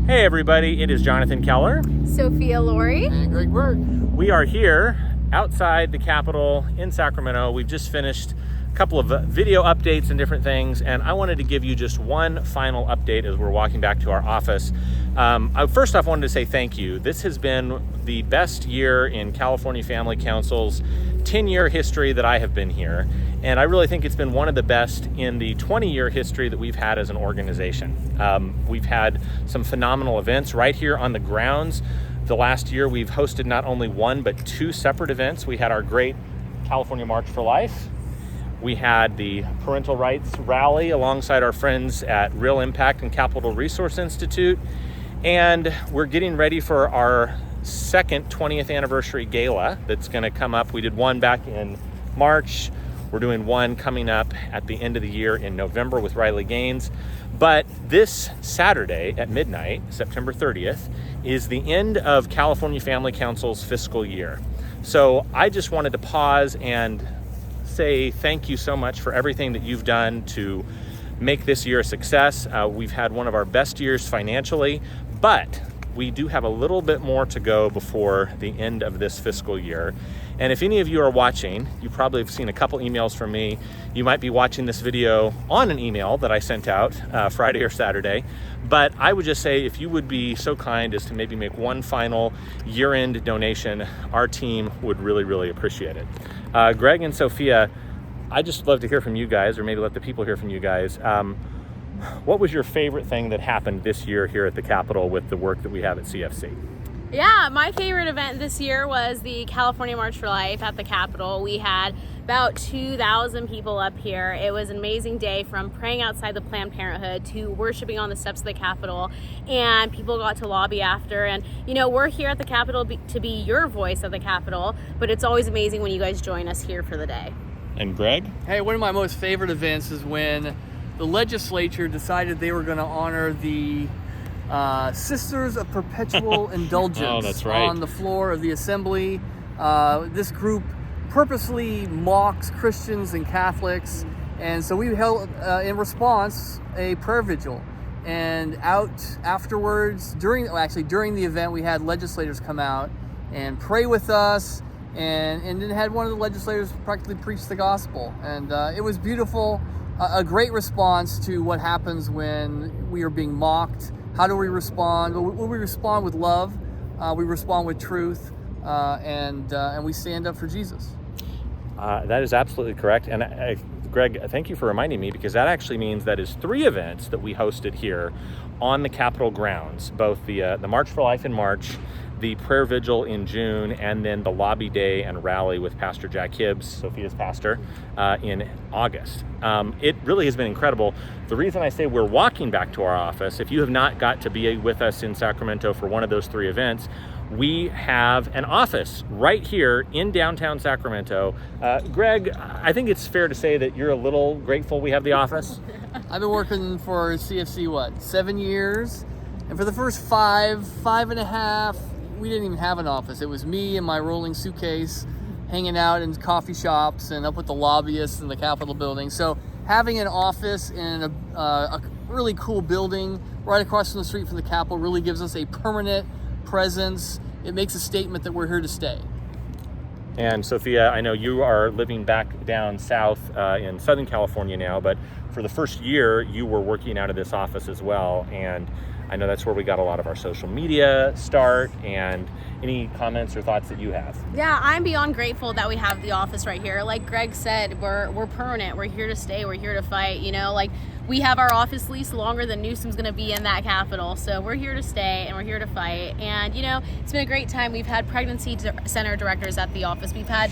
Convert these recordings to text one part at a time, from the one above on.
Hey everybody, it is Jonathan Keller. Sophia Lorey. And Greg Burt. We are here outside the Capitol in Sacramento. We've just finished a couple of video updates and different things, and I wanted to give you just one final update as we're walking back to our office. First off, I wanted to say thank you. This has been the best year in California Family Council's 10-year history that I have been here, and I really think it's been one of the best in the 20-year history that we've had as an organization. We've had some phenomenal events right here on the grounds. The last year we've hosted not only one but two separate events. We had our great California March for Life. We had the Parental Rights Rally alongside our friends at Real Impact and Capital Resource Institute. And we're getting ready for our second 20th anniversary gala that's going to come up. We did one back in March. We're doing one coming up at the end of the year in November with Riley Gaines. But this Saturday at midnight, September 30th, is the end of California Family Council's fiscal year. So I just wanted to pause and say thank you so much for everything that you've done to make this year a success. We've had one of our best years financially, but we do have a little bit more to go before the end of this fiscal year. And if any of you are watching, you probably have seen a couple emails from me. You might be watching this video on an email that I sent out Friday or Saturday. But I would just say, if you would be so kind as to maybe make one final year-end donation, our team would really, really appreciate it. Greg and Sophia, I'd just love to hear from you guys, or maybe let the people hear from you guys. What was your favorite thing that happened this year here at the Capitol with the work that we have at CFC? Yeah, my favorite event this year was the California March for Life at the Capitol. We had about 2,000 people up here. It was an amazing day, from praying outside the Planned Parenthood to worshiping on the steps of the Capitol, and people got to lobby after. And you know, we're here at the Capitol to be your voice at the Capitol, but it's always amazing when you guys join us here for the day. And Greg? Hey, one of my most favorite events is when the legislature decided they were going to honor the Sisters of Perpetual Indulgence. Oh, that's right. On the floor of the assembly. This group purposely mocks Christians and Catholics, and so we held, in response, a prayer vigil. And out afterwards, during the event, we had legislators come out and pray with us, and then had one of the legislators practically preach the gospel. And it was beautiful, a great response to what happens when we are being mocked. How do we respond? Well, we respond with love, we respond with truth, and we stand up for Jesus. That is absolutely correct. And Greg, thank you for reminding me, because that actually means that is 3 events that we hosted here on the Capitol grounds, both the March for Life in March, the prayer vigil in June, and then the lobby day and rally with Pastor Jack Hibbs, Sophia's pastor, in August. It really has been incredible. The reason I say we're walking back to our office, if you have not got to be with us in Sacramento for one of those 3 events, we have an office right here in downtown Sacramento. Greg, I think it's fair to say that you're a little grateful we have the office. I've been working for CFC, 7 years? And for the first 5.5, we didn't even have an office. It was me and my rolling suitcase hanging out in coffee shops and up with the lobbyists in the Capitol building. So having an office in a really cool building right across from the street from the Capitol really gives us a permanent presence. It makes a statement that we're here to stay. And Sophia, I know you are living back down south in Southern California now, but for the first year you were working out of this office as well, and I know that's where we got a lot of our social media start. And any comments or thoughts that you have? Yeah, I'm beyond grateful that we have the office right here. Like Greg said, we're permanent. We're here to stay. We're here to fight. You know, like, we have our office lease longer than Newsom's going to be in that Capitol. So we're here to stay and we're here to fight. And, you know, it's been a great time. We've had pregnancy center directors at the office. We've had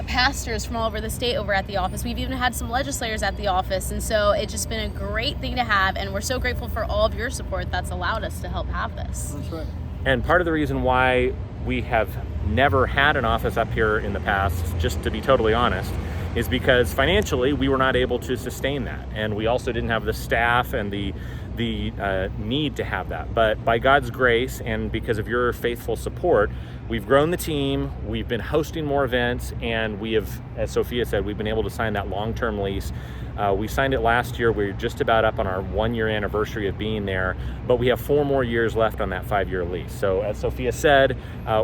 pastors from all over the state over at the office. We've even had some legislators at the office. And so it's just been a great thing to have. And we're so grateful for all of your support that's allowed us to help have this. That's right. And part of the reason why we have never had an office up here in the past, just to be totally honest, is because financially we were not able to sustain that. And we also didn't have the staff and the need to have that. But by God's grace and because of your faithful support, we've grown the team, we've been hosting more events, and we have, as Sophia said, we've been able to sign that long-term lease. We signed it last year. We're just about up on our 1-year anniversary of being there, but we have 4 more years left on that 5-year lease. So as Sophia said,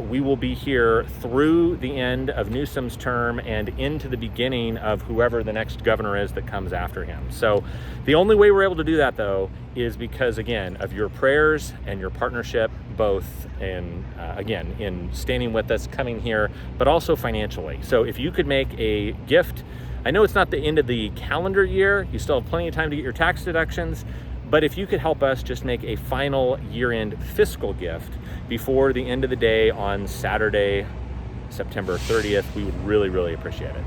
we will be here through the end of Newsom's term and into the beginning of whoever the next governor is that comes after him. So the only way we're able to do that, though, is because, again, of your prayers and your partnership, both in, again, in standing with us, coming here, but also financially. So if you could make a gift, I know it's not the end of the calendar year, you still have plenty of time to get your tax deductions, but if you could help us just make a final year-end fiscal gift before the end of the day on Saturday, September 30th, we would really, really appreciate it.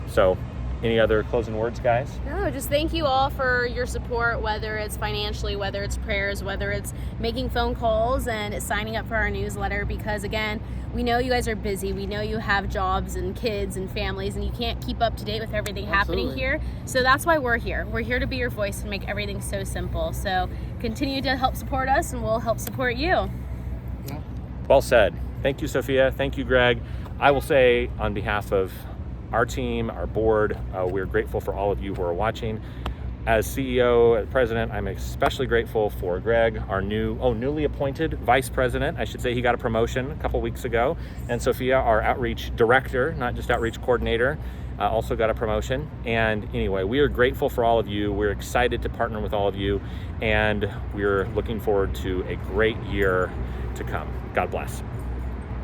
So, any other closing words, guys? No, just thank you all for your support, whether it's financially, whether it's prayers, whether it's making phone calls and signing up for our newsletter, because again, we know you guys are busy. We know you have jobs and kids and families, and you can't keep up to date with everything happening here. So that's why we're here. We're here to be your voice and make everything so simple. So continue to help support us, and we'll help support you. Yeah. Well said. Thank you, Sophia. Thank you, Greg. I will say on behalf of our team, our board, we're grateful for all of you who are watching. As CEO and president, I'm especially grateful for Greg, our newly appointed vice president. I should say he got a promotion a couple weeks ago. And Sophia, our outreach director, not just outreach coordinator, also got a promotion. And anyway, we are grateful for all of you. We're excited to partner with all of you. And we're looking forward to a great year to come. God bless.